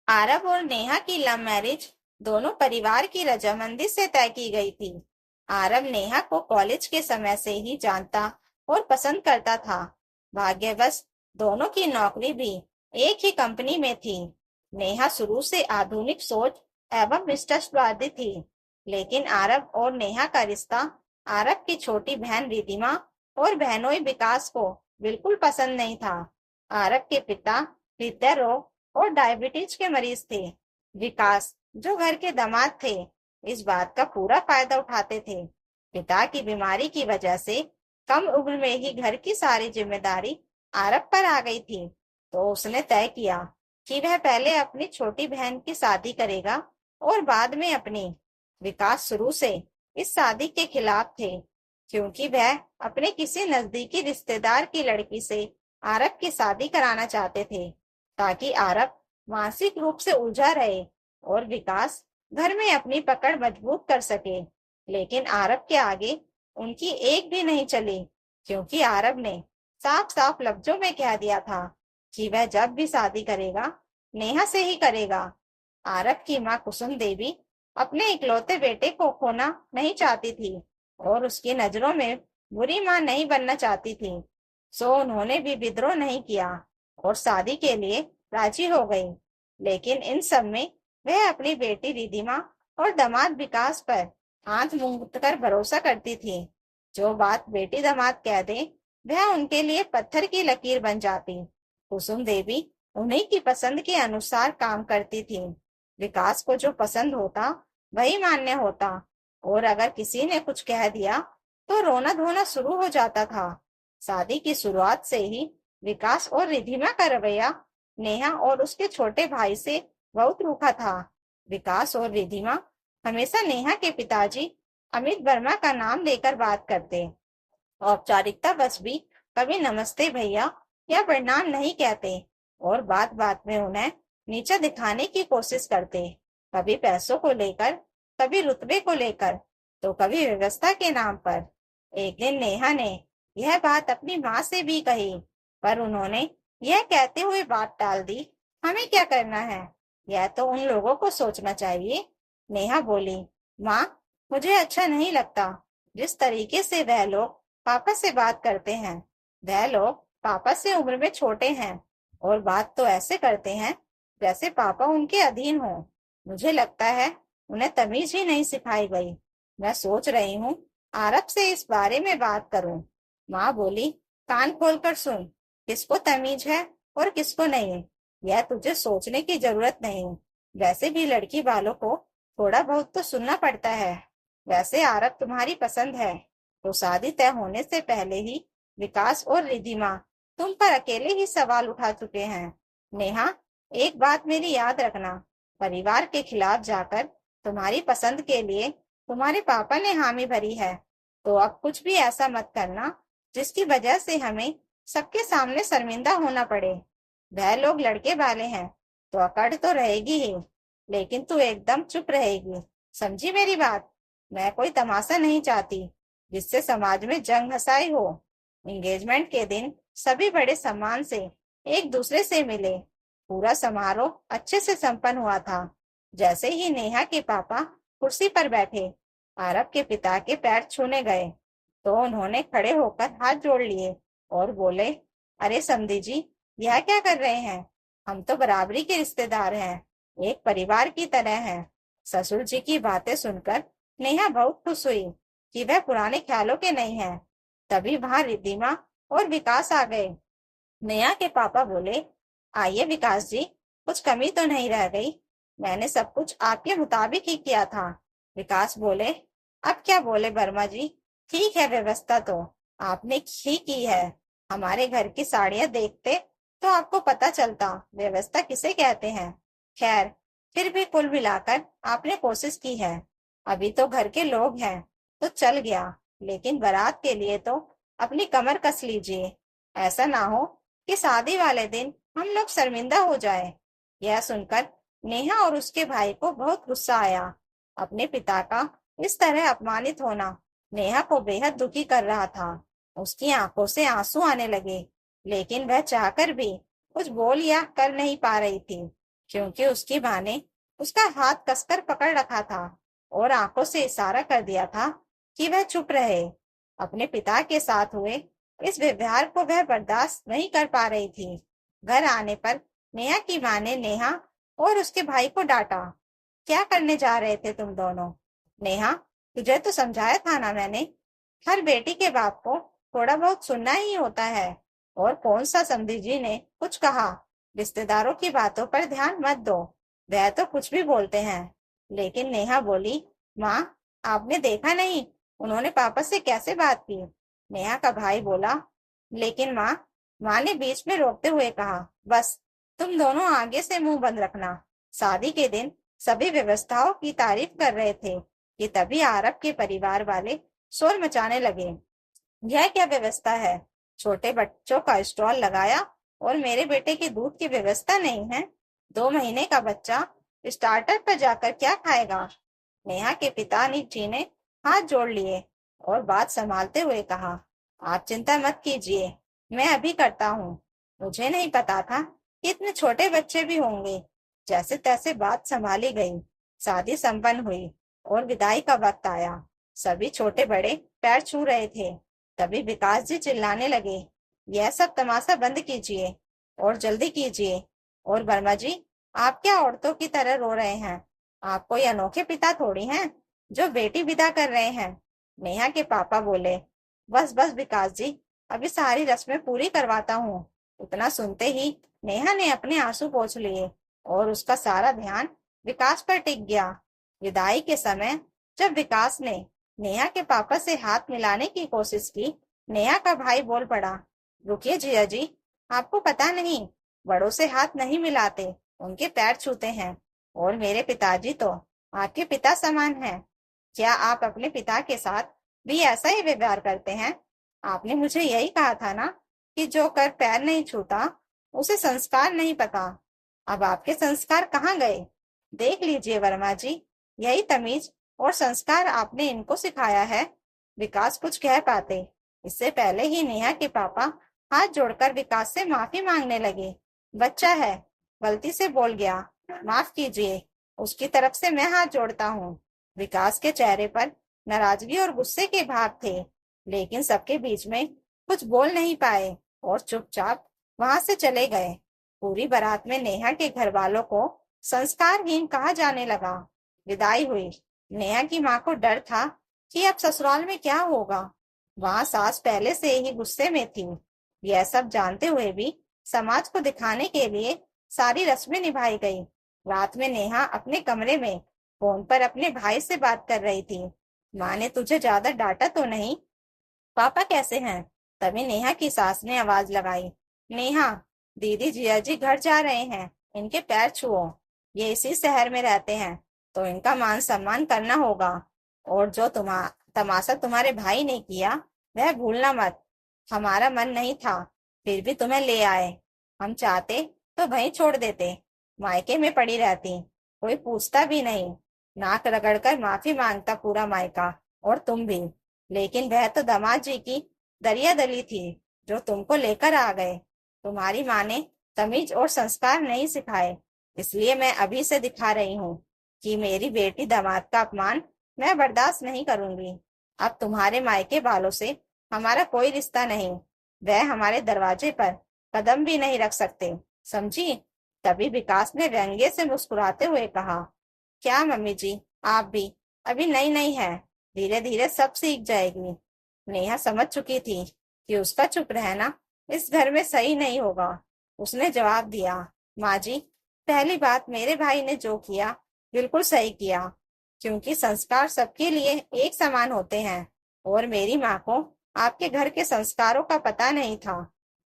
आरव और नेहा की love marriage दोनों परिवार की रजामंदी से तय की गई थी। आरव नेहा को कॉलेज के समय से ही जानता और पसंद करता था। भाग्यवश दोनों की नौकरी भी एक ही कंपनी में थी। नेहा शुरू से आधुनिक सोच एवं निष्ठावादी थी, लेकिन आरव और नेहा का रिश्ता आरव की छोटी बहन रिधिमा और बहनोई विकास को बिल्कुल पसंद नहीं था। आरव के पिता हृदय रोग और डायबिटीज के मरीज थे। विकास, जो घर के दामाद थे, इस बात का पूरा फायदा उठाते थे। पिता की बीमारी की वजह से कम उम्र में ही घर की सारी जिम्मेदारी आरव पर आ गई थी, तो उसने तय किया कि वह पहले अपनी छोटी बहन की शादी करेगा और बाद में अपनी। विकास शुरू से इस शादी के खिलाफ थे, क्योंकि वह अपने किसी नजदीकी रिश्तेदार की लड़की से आरव की शादी कराना चाहते थे, ताकि आरव मानसिक रूप से उलझा रहे और विकास घर में अपनी पकड़ मजबूत कर सके। लेकिन आरव के आगे उनकी एक भी नहीं चली, क्योंकि आरव ने साफ साफ लफ्जों में कह दिया था कि वह जब भी शादी करेगा, नेहा से ही करेगा। आरव की माँ कुसुम देवी अपने इकलौते बेटे को खोना नहीं चाहती थी और उसकी नजरों में बुरी माँ नहीं बनना चाहती थी, सो उन्होंने भी विद्रोह नहीं किया और शादी के लिए राजी हो गई। लेकिन इन सब में वह अपनी बेटी रिधिमा और दामाद विकास पर आंख मूंद कर भरोसा करती थी। जो बात बेटी दामाद कह दे, वह उनके लिए पत्थर की लकीर बन जाती। कुसुम देवी उन्हीं की पसंद के अनुसार काम करती थी। विकास को जो पसंद होता वही मान्य होता, और अगर किसी ने कुछ कह दिया तो रोना धोना शुरू हो जाता था। शादी की शुरुआत से ही विकास और रिधिमा का रवैया नेहा और उसके छोटे भाई से बहुत रूखा था। विकास और रिधिमा हमेशा नेहा के पिताजी अमित वर्मा का नाम लेकर बात करते। औपचारिकता बस भी कभी नमस्ते भैया या प्रणाम नहीं कहते, और बात बात में उन्हें नीचा दिखाने की कोशिश करते। कभी पैसों को लेकर, कभी रुतबे को लेकर, तो कभी व्यवस्था के नाम पर। एक दिन नेहा ने यह बात अपनी माँ से भी कही, पर उन्होंने यह कहते हुए बात टाल दी, हमें क्या करना है, यह तो उन लोगों को सोचना चाहिए। नेहा बोली, माँ, मुझे अच्छा नहीं लगता जिस तरीके से वह लोग पापा से बात करते हैं। वह लोग पापा से उम्र में छोटे हैं और बात तो ऐसे करते हैं जैसे पापा उनके अधीन हो। मुझे लगता है उन्हें तमीज ही नहीं सिखाई गई। मैं सोच रही हूँ आरब से इस बारे में बात करूं। माँ बोली, कान खोलकर सुन, किसको तमीज है और किसको नहीं, यह तुझे सोचने की जरूरत नहीं। वैसे भी लड़की वालों को थोड़ा बहुत तो सुनना पड़ता है। वैसे आरब तुम्हारी पसंद है तो शादी तय होने से पहले ही विकास और रिधिमा तुम पर अकेले ही सवाल उठा चुके हैं। नेहा, एक बात मेरी याद रखना, परिवार के खिलाफ जाकर तुम्हारी पसंद के लिए तुम्हारे पापा ने हामी भरी है, तो अब कुछ भी ऐसा मत करना जिसकी वजह से हमें सबके सामने शर्मिंदा होना पड़े। वह लोग लड़के वाले हैं तो अकड़ तो रहेगी ही, लेकिन तू एकदम चुप रहेगी, समझी मेरी बात। मैं कोई तमाशा नहीं चाहती जिससे समाज में जंग हसाई हो। एंगेजमेंट के दिन सभी बड़े सम्मान से एक दूसरे से मिले। पूरा समारोह अच्छे से संपन्न हुआ था। जैसे ही नेहा के पापा कुर्सी पर बैठे, आरब के पिता के पैर छूने गए तो उन्होंने खड़े होकर हाथ जोड़ लिए और बोले, अरे समधी जी, यह क्या कर रहे हैं? हम तो बराबरी के रिश्तेदार हैं, एक परिवार की तरह हैं। ससुर जी की बातें सुनकर नेहा बहुत खुश हुई कि वह पुराने ख्यालों के नहीं है। तभी वहां रिद्धिमा और विकास आ गए। नेहा के पापा बोले, आइए विकास जी, कुछ कमी तो नहीं रह गई? मैंने सब कुछ आपके मुताबिक ही किया था। विकास बोले, अब क्या बोले वर्मा जी, ठीक है, व्यवस्था तो आपने ही की है। हमारे घर की साड़ियां देखते तो आपको पता चलता व्यवस्था किसे कहते हैं। खैर, फिर भी कुल मिलाकर आपने कोशिश की है। अभी तो घर के लोग हैं तो चल गया, लेकिन बारात के लिए तो अपनी कमर कस लीजिए। ऐसा ना हो कि शादी वाले दिन हम लोग शर्मिंदा हो जाए। यह सुनकर नेहा और उसके भाई को बहुत गुस्सा आया। अपने पिता का इस तरह अपमानित होना नेहा को बेहद दुखी कर रहा था। उसकी आंखों से आंसू आने लगे, लेकिन वह चाहकर भी कुछ बोल या कर नहीं पा रही थी। क्योंकि उसकी माँ ने उसका हाथ कसकर पकड़ रखा था और आंखों से इशारा कर दिया था कि वह चुप रहे। अपने पिता के साथ हुए इस व्यवहार को वह बर्दाश्त नहीं कर पा रही थी। घर आने पर नेहा की माँ ने नेहा और उसके भाई को डांटा। क्या करने जा रहे थे तुम दोनों? नेहा, तुझे तो समझाया था ना मैंने, हर बेटी के बाप को थोड़ा बहुत सुनना ही होता है। और कौन सा समधी जी ने कुछ कहा? रिश्तेदारों की बातों पर ध्यान मत दो, वह तो कुछ भी बोलते हैं। लेकिन नेहा बोली, माँ, आपने देखा नहीं उन्होंने पापा से कैसे बात की? नेहा का भाई बोला, लेकिन माँ ने बीच में रोकते हुए कहा, बस, तुम दोनों आगे से मुंह बंद रखना। शादी के दिन सभी व्यवस्थाओं की तारीफ कर रहे थे कि तभी आरब के परिवार वाले शोर मचाने लगे। यह क्या व्यवस्था है? छोटे बच्चों का स्टॉल लगाया और मेरे बेटे के दूध की व्यवस्था नहीं है? 2 महीने का बच्चा स्टार्टर पर जाकर क्या खाएगा? नेहा के पिता जी ने हाथ जोड़ लिए और बात संभालते हुए कहा, आप चिंता मत कीजिए, मैं अभी करता हूँ। मुझे नहीं पता था कि इतने छोटे बच्चे भी होंगे। जैसे तैसे बात संभाली गई, शादी संपन्न हुई और विदाई का वक्त आया। सभी छोटे बड़े पैर छू रहे थे। तभी विकास जी चिल्लाने लगे, यह सब तमाशा बंद कीजिए और जल्दी कीजिए। और वर्मा जी, आप क्या औरतों की तरह रो रहे हैं? आप कोई अनोखे पिता थोड़ी हैं जो बेटी विदा कर रहे हैं। नेहा के पापा बोले, बस बस विकास जी, अभी सारी रस्में पूरी करवाता हूँ। उतना सुनते ही नेहा ने अपने आंसू पोंछ लिए और उसका सारा ध्यान विकास पर टिक गया। विदाई के समय जब विकास ने नेहा के पापा से हाथ मिलाने की कोशिश की, नेहा का भाई बोल पड़ा, रुकिए जिया जी, आपको पता नहीं, बड़ों से हाथ नहीं मिलाते, उनके पैर छूते हैं। और मेरे पिताजी तो आपके पिता समान हैं। क्या आप अपने पिता के साथ भी ऐसा ही व्यवहार करते हैं? आपने मुझे यही कहा था ना कि जो कर पैर नहीं छूता उसे संस्कार नहीं पता। अब आपके संस्कार कहाँ गए? देख लीजिए वर्मा जी, यही तमीज और संस्कार आपने इनको सिखाया है। विकास कुछ कह पाते इससे पहले ही नेहा के पापा हाथ जोड़कर विकास से माफी मांगने लगे। बच्चा है, गलती से बोल गया, माफ कीजिए, उसकी तरफ से मैं हाथ जोड़ता हूँ। विकास के चेहरे पर नाराजगी और गुस्से के भाव थे, लेकिन सबके बीच में कुछ बोल नहीं पाए और चुपचाप वहां से चले गए। पूरी बारात में नेहा के घर वालों को संस्कारहीन कहा जाने लगा। विदाई हुई। नेहा की माँ को डर था कि अब ससुराल में क्या होगा। वहां सास पहले से ही गुस्से में थी। यह सब जानते हुए भी समाज को दिखाने के लिए सारी रस्में निभाई गई। रात में नेहा अपने कमरे में फोन पर अपने भाई से बात कर रही थी। माँ ने तुझे ज्यादा डांटा तो नहीं? पापा कैसे हैं? तभी नेहा की सास ने आवाज लगाई, नेहा, दीदी जिया जी घर जा रहे हैं, इनके पैर छुओ। ये इसी शहर में रहते हैं तो इनका मान सम्मान करना होगा। और जो तमाशा तुम्हारे भाई ने किया वह भूलना मत। हमारा मन नहीं था, फिर भी तुम्हें ले आए। हम चाहते तो वहीं छोड़ देते, मायके में पड़ी रहती, कोई पूछता भी नहीं। नाक रगड़कर माफी मांगता पूरा मायका, और तुम भी। लेकिन वह तो दामाद जी की दरिया दली थी जो तुमको लेकर आ गए। तुम्हारी माँ ने तमीज और संस्कार नहीं सिखाए, इसलिए मैं अभी से दिखा रही हूँ कि मेरी बेटी दामाद का अपमान मैं बर्दाश्त नहीं करूंगी। अब तुम्हारे मायके वालों से हमारा कोई रिश्ता नहीं, वह हमारे दरवाजे पर कदम भी नहीं रख सकते, समझी? तभी विकास ने व्यंग्य से मुस्कुराते हुए कहा, क्या मम्मी जी, आप भी अभी नई नई है, धीरे धीरे सब सीख जाएगी। नेहा समझ चुकी थी कि उसका चुप रहना इस घर में सही नहीं होगा। उसने जवाब दिया, माँ जी, पहली बात, मेरे भाई ने जो किया बिल्कुल सही किया, क्योंकि संस्कार सबके लिए एक समान होते हैं। और मेरी माँ को आपके घर के संस्कारों का पता नहीं था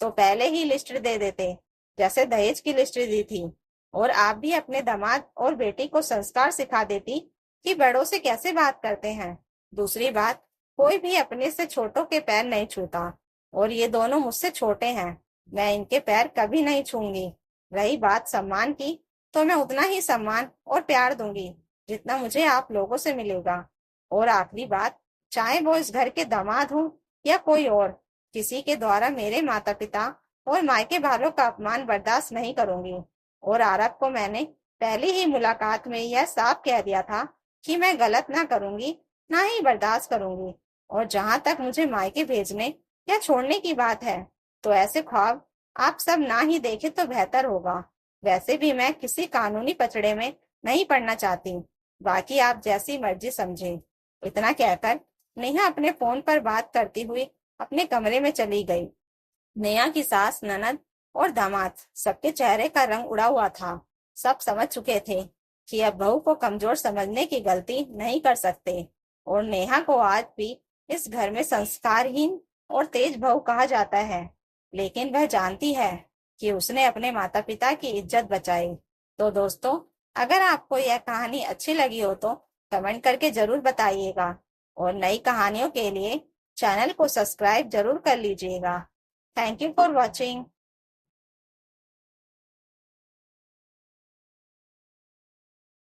तो पहले ही लिस्ट दे देते, जैसे दहेज की लिस्ट दी थी। और आप भी अपने दामाद और बेटी को संस्कार सिखा देती कि बड़ों से कैसे बात करते हैं। दूसरी बात, कोई भी अपने से छोटों के पैर नहीं छूता, और ये दोनों मुझसे छोटे हैं, मैं इनके पैर कभी नहीं छूंगी। रही बात सम्मान की, तो मैं उतना ही सम्मान और प्यार दूंगी जितना मुझे आप लोगों से मिलेगा। और आखिरी बात, चाहे वो इस घर के दामाद हो या कोई और, किसी के द्वारा मेरे माता पिता और मायके वालों का अपमान बर्दाश्त नहीं करूंगी। और आरब को मैंने पहली ही मुलाकात में यह साफ कह दिया था कि मैं गलत ना करूंगी, ना ही बर्दाश्त करूंगी। और जहां तक मुझे मायके भेजने या छोड़ने की बात है, तो ऐसे ख्वाब आप सब ना ही देखें तो बेहतर होगा। वैसे भी मैं किसी कानूनी पचड़े में नहीं पड़ना चाहती। बाकी आप जैसी मर्जी समझें। इतना कहकर नेहा अपने फोन पर बात करती हुई अपने कमरे में चली गई। नेहा की सास, ननद और दामाद सबके चेहरे का रंग उड़ा हुआ था। सब समझ चुके थे कि अब बहू को कमजोर समझने की गलती नहीं कर सकते। और नेहा को आज भी इस घर में संस्कारहीन और तेज बहू कहा जाता है, लेकिन वह जानती है कि उसने अपने माता पिता की इज्जत बचाई। तो दोस्तों, अगर आपको यह कहानी अच्छी लगी हो तो कमेंट करके जरूर बताइएगा, और नई कहानियों के लिए चैनल को सब्सक्राइब जरूर कर लीजिएगा। Thank you for watching.